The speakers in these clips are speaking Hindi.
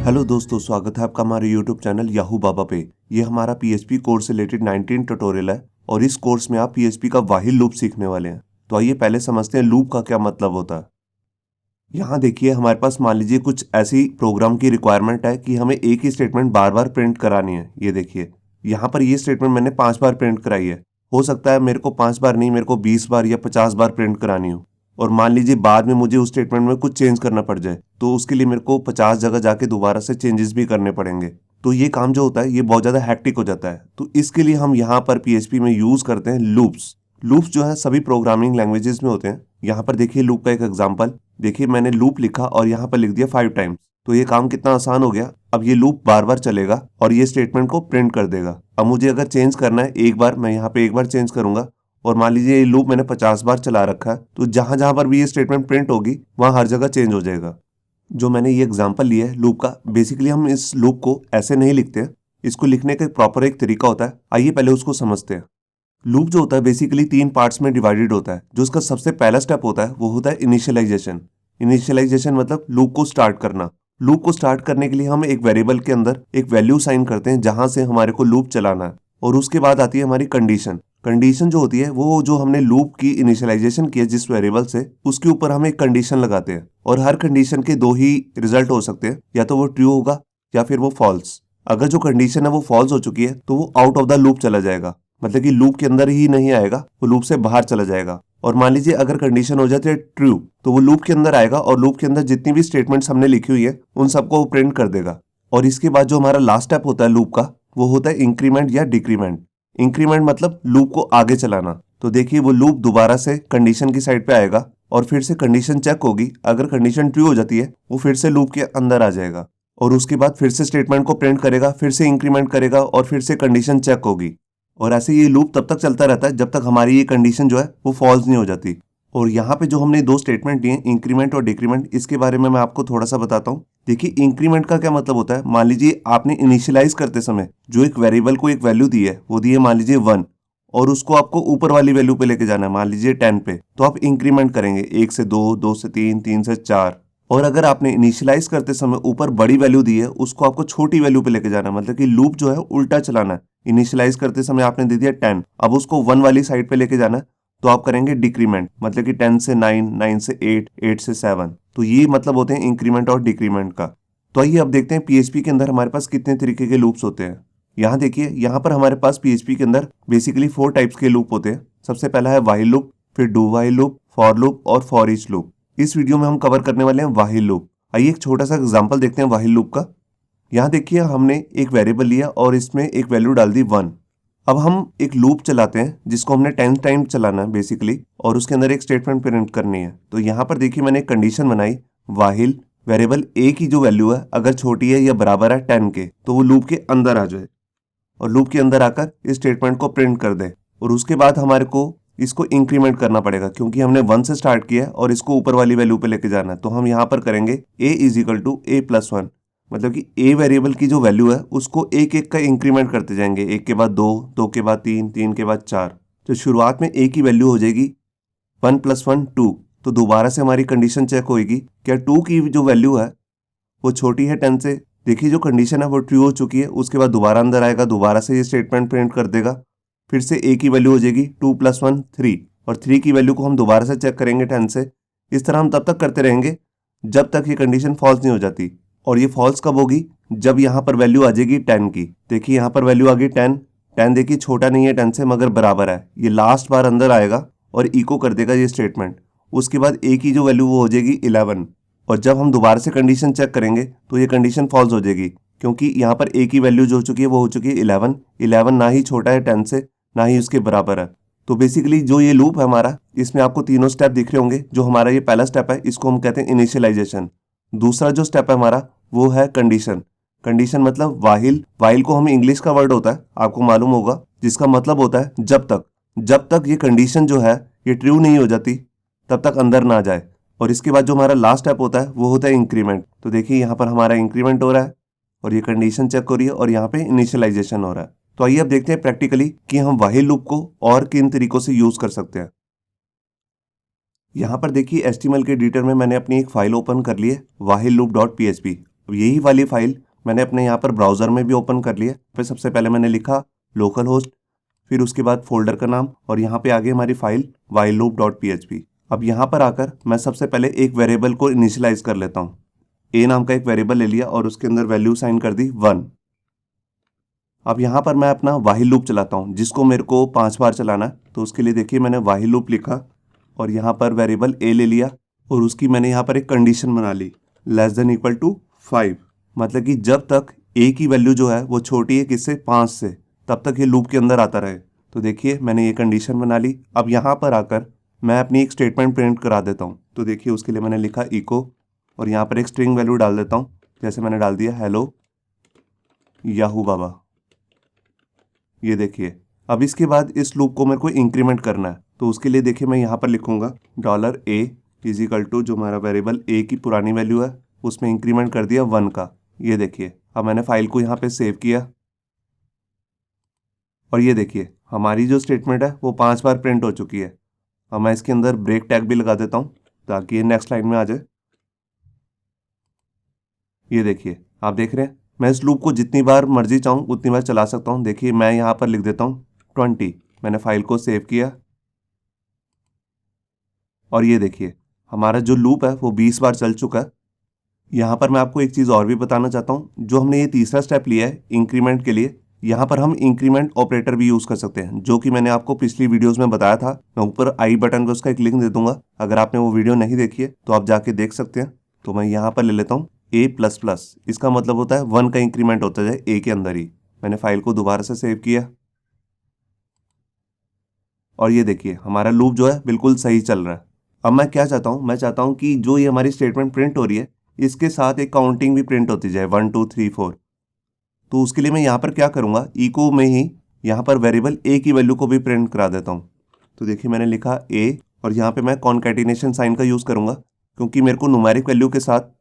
हेलो दोस्तों, स्वागत है आपका हमारे यूट्यूब चैनल याहू बाबा पे। ये हमारा पीएचपी कोर्स से रिलेटेड 19 ट्यूटोरियल है और इस कोर्स में आप पीएचपी का व्हाइल लूप सीखने वाले हैं। तो आइए पहले समझते हैं लूप का क्या मतलब होता है। यहाँ देखिए, हमारे पास मान लीजिए कुछ ऐसी प्रोग्राम की रिक्वायरमेंट है कि हमें एक ही स्टेटमेंट बार बार प्रिंट करानी है। ये देखिए, यहाँ पर ये स्टेटमेंट मैंने 5 बार प्रिंट कराई है। हो सकता है मेरे को 5 बार नहीं, मेरे को 20 बार या 50 बार प्रिंट करानी हो। और मान लीजिए बाद में मुझे उस स्टेटमेंट में कुछ चेंज करना पड़ जाए, तो उसके लिए मेरे को 50 जगह जाके दोबारा से चेंजेस भी करने पड़ेंगे। तो ये काम जो होता है ये बहुत ज़्यादा हैक्टिक हो जाता है। तो इसके लिए हम यहाँ पर पीएचपी में यूज़ करते हैं लूप्स। लूप्स जो है सभी प्रोग्रामिंग लैंग्वेजेस में होते हैं। यहाँ पर देखिए लूप का एक एग्जांपल। देखिए मैंने लूप लिखा और यहाँ पर लिख दिया 5 टाइम्स। तो ये काम कितना आसान हो गया। अब ये लूप बार बार चलेगा और ये स्टेटमेंट को प्रिंट कर देगा। अब मुझे अगर चेंज करना है एक बार, मैं यहाँ पे एक बार चेंज करूंगा और मान लीजिए ये लूप मैंने 50 बार चला रखा है, तो जहां जहां पर भी ये स्टेटमेंट प्रिंट होगी वहां हर जगह चेंज हो जाएगा। जो मैंने ये एग्जांपल लिया है लूप का, बेसिकली हम इस लूप को ऐसे नहीं लिखते हैं। इसको लिखने का प्रॉपर एक तरीका होता है। आइए पहले उसको समझते हैं। लूप जो होता है बेसिकली 3 पार्ट्स में डिवाइडेड होता है। जो उसका सबसे पहला स्टेप होता है वो होता है इनिशियलाइजेशन। इनिशियलाइजेशन मतलब लूप को स्टार्ट करना। लूप को स्टार्ट करने के लिए हम एक वेरिएबल के अंदर एक वैल्यू साइन करते हैं जहां से हमारे को लूप चलाना है। और उसके बाद आती है हमारी कंडीशन। कंडीशन जो होती है वो जो हमने लूप की इनिशियलाइजेशन की है जिस वेरिएबल से, उसके ऊपर हम एक कंडीशन लगाते हैं। और हर कंडीशन के 2 ही रिजल्ट हो सकते हैं, या तो वो ट्रू होगा या फिर वो फॉल्स। अगर जो कंडीशन है वो फॉल्स हो चुकी है तो वो आउट ऑफ द लूप चला जाएगा, मतलब कि लूप के अंदर ही नहीं आएगा, वो लूप से बाहर चला जाएगा। और मान लीजिए अगर कंडीशन हो जाती है ट्रू, तो वो लूप के अंदर आएगा और लूप के अंदर जितनी भी स्टेटमेंट्स हमने लिखी हुई है उन सबको वो प्रिंट कर देगा। और इसके बाद जो हमारा लास्ट स्टेप होता है लूप का, वो होता है इंक्रीमेंट या डिक्रीमेंट। इंक्रीमेंट मतलब लूप को आगे चलाना। तो देखिए वो लूप दोबारा से कंडीशन की साइड पे आएगा और फिर से कंडीशन चेक होगी। अगर कंडीशन ट्रू हो जाती है वो फिर से लूप के अंदर आ जाएगा और उसके बाद फिर से स्टेटमेंट को प्रिंट करेगा, फिर से इंक्रीमेंट करेगा और फिर से कंडीशन चेक होगी। और ऐसे ये लूप तब तक चलता रहता है जब तक हमारी ये कंडीशन जो है वो फॉल्स नहीं हो जाती। और यहाँ पे जो हमने 2 स्टेटमेंट दिए, इंक्रीमेंट और डिक्रीमेंट, इसके बारे में मैं आपको थोड़ा सा बताता हूँ। देखिए इंक्रीमेंट का क्या मतलब होता है। मान लीजिए आपने इनिशियलाइज करते समय जो एक वेरिएबल को एक वैल्यू दी है, वो दी है मान लीजिए 1, और उसको आपको ऊपर वाली वैल्यू पे लेके जाना है मान लीजिए 10 पे, तो आप इंक्रीमेंट करेंगे 1 से 2, 2 से 3, 3 से 4। और अगर आपने इनिशियलाइज करते समय ऊपर बड़ी वैल्यू दी है, उसको आपको छोटी वैल्यू पे लेके जाना है, मतलब कि लूप जो है उल्टा चलाना है। इनिशियलाइज करते समय आपने दे दिया 10, अब उसको 1 वाली साइड पे लेके जाना है, तो आप करेंगे डिक्रीमेंट, मतलब कि 10 से 9, 9 से 8, 8 से 7। तो ये मतलब होते हैं इंक्रीमेंट और डिक्रीमेंट का। तो आइए अब देखते हैं पीएचपी के अंदर हमारे पास कितने तरीके के लूप्स होते हैं। यहाँ देखिए, यहाँ पर हमारे पास पीएचपी के अंदर बेसिकली 4 टाइप्स के लूप होते हैं। सबसे पहला है व्हाइल लूप, फिर do while loop, for loop और फॉर ईच लूप। इस वीडियो में हम कवर करने वाले हैं व्हाइल लूप। आइए एक छोटा सा एग्जांपल देखते हैं व्हाइल लूप का। यहाँ देखिए हमने एक वेरिएबल लिया और इसमें एक वैल्यू डाल दी 1। अब हम एक लूप चलाते हैं जिसको हमने 10 टाइम चलाना है बेसिकली, और उसके अंदर एक स्टेटमेंट प्रिंट करनी है। तो यहाँ पर देखिए मैंने एक कंडीशन बनाई, व्हाइल वेरिएबल ए की जो वैल्यू है अगर छोटी है या बराबर है 10 के, तो वो लूप के अंदर आ जाए और लूप के अंदर आकर इस स्टेटमेंट को प्रिंट कर दे। और उसके बाद हमारे को इसको इंक्रीमेंट करना पड़ेगा क्योंकि हमने 1 से स्टार्ट किया है और इसको ऊपर वाली वैल्यू पे लेके जाना है। तो हम यहाँ पर करेंगे a is equal to a plus 1, मतलब कि a वेरिएबल की जो वैल्यू है उसको एक एक का इंक्रीमेंट करते जाएंगे, 1 के बाद 2, 2 के बाद 3, 3 के बाद 4। तो शुरुआत में a की वैल्यू हो जाएगी 1 प्लस 1 2। तो दोबारा से हमारी कंडीशन चेक होएगी, क्या 2 की जो वैल्यू है वो छोटी है 10 से। देखिए जो कंडीशन है वो ट्रू हो चुकी है। उसके बाद दोबारा अंदर आएगा, दोबारा से ये स्टेटमेंट प्रिंट कर देगा। फिर से a की वैल्यू हो जाएगी 2 प्लस 1 3, और 3 की वैल्यू को हम दोबारा से चेक करेंगे 10 से। इस तरह हम तब तक करते रहेंगे जब तक ये कंडीशन फॉल्स नहीं हो जाती। और ये फॉल्स कब होगी, जब यहाँ पर वैल्यू आ जाएगी 10 की। देखिए यहाँ पर वैल्यू आ गई 10। 10 देखिए छोटा नहीं है 10 से मगर बराबर है। ये लास्ट बार अंदर आएगा और इको कर देगा ये स्टेटमेंट। उसके बाद a की जो वैल्यू वो हो जाएगी 11। और जब हम दोबारा से कंडीशन चेक करेंगे तो ये कंडीशन फॉल्स हो जाएगी क्योंकि यहाँ पर a की वैल्यू जो हो चुकी है वो हो चुकी है 11। 11 ना ही छोटा है 10 से, ना ही उसके बराबर है। तो बेसिकली जो ये लूप है हमारा, इसमें आपको तीनों स्टेप दिख रहे होंगे। जो हमारा ये पहला स्टेप है इसको हम कहते हैं इनिशियलाइजेशन। दूसरा जो स्टेप है हमारा वो है कंडीशन। कंडीशन मतलब वाहिल। वाहिल को हम इंग्लिश का वर्ड होता है, आपको मालूम होगा, जिसका मतलब होता है जब तक ये कंडीशन जो है ये ट्रू नहीं हो जाती तब तक अंदर ना जाए। और इसके बाद जो हमारा लास्ट स्टेप होता है वो होता है इंक्रीमेंट। तो देखिए यहाँ पर हमारा इंक्रीमेंट हो रहा है और ये कंडीशन चेक हो रही है और यहाँ पे इनिशियलाइजेशन हो रहा है। तो आइए अब देखते हैं प्रैक्टिकली कि हम व्हाइल लूप को और किन तरीकों से यूज कर सकते हैं। यहाँ पर देखिए HTML के एडिटर में मैंने अपनी एक फाइल ओपन कर ली है whileloop.php। अब यही वाली फाइल मैंने अपने यहाँ पर ब्राउज़र में भी ओपन कर लिया। फिर सबसे पहले मैंने लिखा लोकल होस्ट, फिर उसके बाद फोल्डर का नाम, और यहाँ पे आगे हमारी फाइल whileloop.php। अब यहाँ पर आकर मैं सबसे पहले एक वेरिएबल को इनिशियलाइज कर लेता हूँ। ए नाम का एक वेरिएबल ले लिया और उसके अंदर वैल्यू साइन कर दी 1। अब यहाँ पर मैं अपना वाहिल लूप चलाता हूँ, जिसको मेरे को 5 बार चलाना है। तो उसके लिए देखिए मैंने वाहिल लूप लिखा और यहाँ पर वेरिएबल ए ले लिया और उसकी मैंने यहाँ पर एक कंडीशन बना ली, <<5। मतलब कि जब तक ए की वैल्यू जो है वो छोटी है किससे, 5 से, तब तक ये लूप के अंदर आता रहे। तो देखिए मैंने ये कंडीशन बना ली। अब यहाँ पर आकर मैं अपनी एक स्टेटमेंट प्रिंट करा देता हूँ। तो देखिए उसके लिए मैंने लिखा इको और यहाँ पर एक स्ट्रिंग वैल्यू डाल देता हूँ। जैसे मैंने डाल दिया हेलो याहू बाबा। ये देखिए अब इसके बाद इस लूप को मेरे को इंक्रीमेंट करना है। तो उसके लिए देखिए मैं यहाँ पर लिखूंगा $a जो हमारा वेरिएबल ए की पुरानी वैल्यू है उसमें इंक्रीमेंट कर दिया 1 का। ये देखिए अब मैंने फाइल को यहाँ पे सेव किया और ये देखिए हमारी जो स्टेटमेंट है वो 5 बार प्रिंट हो चुकी है। अब मैं इसके अंदर ब्रेक टैग भी लगा देता हूँ ताकि ये नेक्स्ट लाइन में आ जाए। ये देखिए आप देख रहे हैं मैं इस लूप को जितनी बार मर्जी चाहूँ उतनी बार चला सकता हूँ। देखिए मैं यहाँ पर लिख देता हूँ 20। मैंने फाइल को सेव किया और ये देखिए हमारा जो लूप है वो 20 बार चल चुका है। यहाँ पर मैं आपको एक चीज़ और भी बताना चाहता हूँ। जो हमने ये तीसरा स्टेप लिया है इंक्रीमेंट के लिए, यहाँ पर हम इंक्रीमेंट ऑपरेटर भी यूज़ कर सकते हैं, जो कि मैंने आपको पिछली वीडियोस में बताया था। मैं ऊपर आई बटन पर उसका एक लिंक दे दूंगा, अगर आपने वो वीडियो नहीं देखी है तो आप जाके देख सकते हैं। तो मैं यहाँ पर ले लेता हूँ A++। इसका मतलब होता है 1 का इंक्रीमेंट होता जाए ए के अंदर ही। मैंने फाइल को दोबारा से सेव किया और ये देखिए हमारा लूप जो है बिल्कुल सही चल रहा है। अब मैं क्या चाहता हूँ, मैं चाहता हूँ कि जो ये हमारी स्टेटमेंट प्रिंट हो रही है इसके साथ एक काउंटिंग भी प्रिंट होती जाए 1 2 3 4। तो उसके लिए मैं यहाँ पर क्या करूँगा, इको में ही यहाँ पर वेरिएबल ए की वैल्यू को भी प्रिंट करा देता हूँ। तो देखिए मैंने लिखा ए और यहाँ पे मैं कॉन्कैटिनेशन साइन का यूज़ करूँगा क्योंकि मेरे को न्यूमेरिक वैल्यू के साथ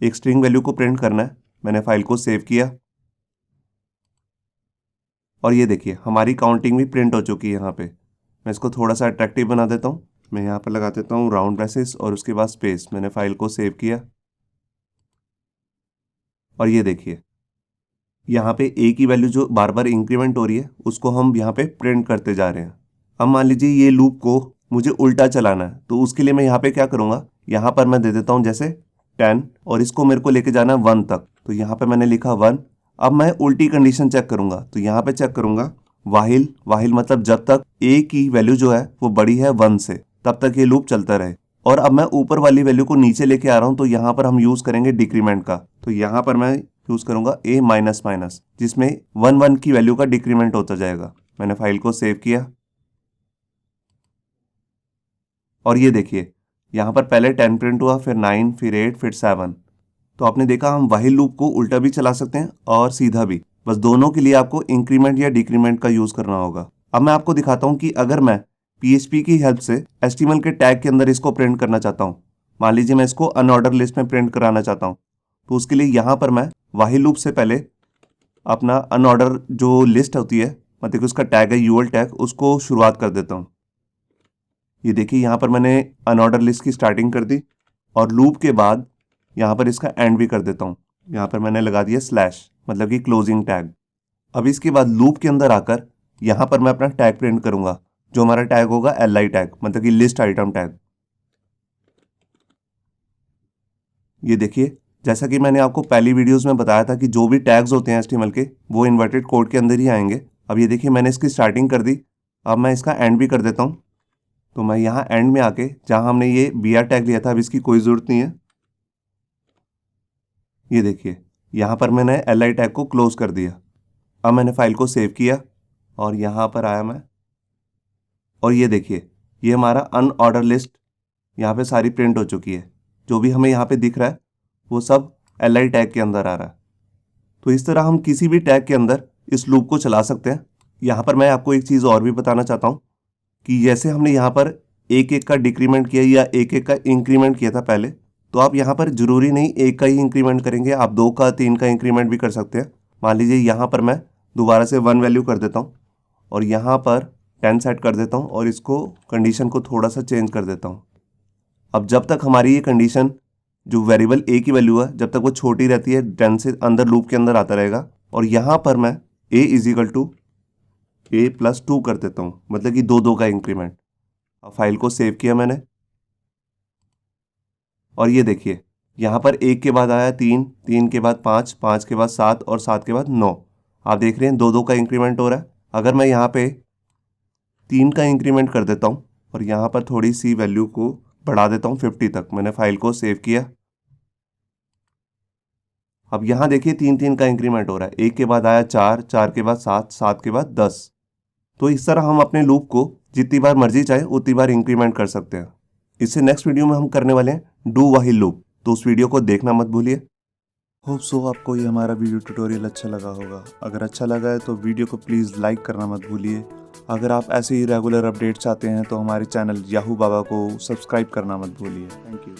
एक स्ट्रिंग वैल्यू को प्रिंट करना है। मैंने फाइल को सेव किया और ये देखिए हमारी काउंटिंग भी प्रिंट हो चुकी है। यहाँ पे मैं इसको थोड़ा सा अट्रैक्टिव बना देता हूँ। मैं यहाँ पर लगा देता हूँ राउंड ब्रेसेस और उसके बाद स्पेस। मैंने फाइल को सेव किया और ये देखिए यहाँ पे ए की वैल्यू जो बार बार इंक्रीमेंट हो रही है उसको हम यहाँ पे प्रिंट करते जा रहे हैं। अब मान लीजिए ये लूप को मुझे उल्टा चलाना है, तो उसके लिए मैं यहाँ पे क्या करूँगा, यहाँ पर मैं दे देता हूँ जैसे 10 और इसको मेरे को लेके जाना है 1 तक। तो यहाँ पे मैंने लिखा 1। अब मैं उल्टी कंडीशन चेक करूँगा। तो यहाँ पे चेक करूँगा वाहिल मतलब जब तक ए की वैल्यू जो है वो बड़ी है 1 से, तब तक ये लूप चलता रहे। और अब मैं ऊपर वाली वैल्यू को नीचे लेके आ रहा हूँ, तो यहाँ पर हम यूज़ करेंगे डिक्रीमेंट का। तो यहाँ पर मैं यूज़ करूँगा A-, जिसमें 1 की वैल्यू का डिक्रीमेंट होता जाएगा। मैंने फाइल को सेव किया और ये देखिए यहाँ पर पहले 10 प्रिंट हुआ, फिर 9, फिर 8, फिर 7। तो आपने देखा हम वाहिल लूप को उल्टा भी चला सकते हैं और सीधा भी। बस दोनों के लिए आपको इंक्रीमेंट या डिक्रीमेंट का यूज़ करना होगा। अब मैं आपको दिखाता हूँ कि अगर मैं PHP की हेल्प से HTML के टैग के अंदर इसको प्रिंट करना चाहता हूँ, मान लीजिए मैं इसको अनऑर्डर लिस्ट में प्रिंट कराना चाहता हूँ, तो उसके लिए यहाँ पर मैं वाहिल लूप से पहले अपना अनऑर्डर जो लिस्ट होती है, मतलब कि उसका टैग है UL टैग, उसको शुरुआत कर देता हूँ। ये देखिए यहाँ पर मैंने अनऑर्डर लिस्ट की स्टार्टिंग कर दी और लूप के बाद यहाँ पर इसका एंड भी कर देता हूँ। यहाँ पर मैंने लगा दिया स्लैश, मतलब कि क्लोजिंग टैग। अब इसके बाद लूप के अंदर आकर यहाँ पर मैं अपना टैग प्रिंट करूँगा, जो हमारा टैग होगा LI टैग, मतलब कि लिस्ट आइटम टैग। ये देखिए जैसा कि मैंने आपको पहली वीडियोस में बताया था कि जो भी टैग्स होते हैं HTML के वो इन्वर्टेड कोड के अंदर ही आएंगे। अब ये देखिए मैंने इसकी स्टार्टिंग कर दी, अब मैं इसका एंड भी कर देता हूँ। तो मैं यहाँ एंड में आके जहाँ हमने ये BR टैग लिया था अब इसकी कोई ज़रूरत नहीं है। ये देखिए यहाँ पर मैंने LI टैग को क्लोज कर दिया। अब मैंने फाइल को सेव किया और यहाँ पर आया मैं और ये देखिए ये हमारा अनऑर्डर लिस्ट यहाँ पे सारी प्रिंट हो चुकी है। जो भी हमें यहाँ पे दिख रहा है वो सब LI टैग के अंदर आ रहा है। तो इस तरह हम किसी भी टैग के अंदर इस लूप को चला सकते हैं। यहाँ पर मैं आपको एक चीज़ और भी बताना चाहता हूँ कि जैसे हमने यहाँ पर एक एक का डिक्रीमेंट किया या एक एक का इंक्रीमेंट किया था पहले, तो आप यहाँ पर ज़रूरी नहीं एक का ही इंक्रीमेंट करेंगे, आप 2 का 3 का इंक्रीमेंट भी कर सकते हैं। मान लीजिए यहाँ पर मैं दोबारा से 1 वैल्यू कर देता हूँ और यहाँ पर 10 सेट कर देता हूँ और इसको कंडीशन को थोड़ा सा चेंज कर देता हूँ। अब जब तक हमारी ये कंडीशन जो वेरिएबल ए की वैल्यू है जब तक वो छोटी रहती है 10 से अंदर लूप के अंदर आता रहेगा। और यहाँ पर मैं A is equal to A plus 2 कर देता हूँ, मतलब कि 2 2 का इंक्रीमेंट। अब फाइल को सेव किया मैंने और ये देखिए यहाँ पर 1 के बाद आया 3, 3 के बाद 5, 5 के बाद 7 और 7 के बाद 9। आप देख रहे हैं 2 2 का इंक्रीमेंट हो रहा है। अगर मैं यहाँ पे 3 का इंक्रीमेंट कर देता हूँ और यहाँ पर थोड़ी सी वैल्यू को बढ़ा देता हूँ 50 तक, मैंने फाइल को सेव किया। अब यहाँ देखिए 3 3 का इंक्रीमेंट हो रहा है। 1 के बाद आया 4, 4 के बाद 7, 7 के बाद 10। तो इस तरह हम अपने लूप को जितनी बार मर्जी चाहे उतनी बार इंक्रीमेंट कर सकते हैं। इससे नेक्स्ट वीडियो में हम करने वाले हैं डू व्हाइल लूप, तो उस वीडियो को देखना मत भूलिए। होप सो आपको ये हमारा वीडियो ट्यूटोरियल अच्छा लगा होगा। अगर अच्छा लगा है तो वीडियो को प्लीज़ लाइक करना मत भूलिए। अगर आप ऐसे ही रेगुलर अपडेट्स चाहते हैं तो हमारे चैनल याहू बाबा को सब्सक्राइब करना मत भूलिए। Thank you.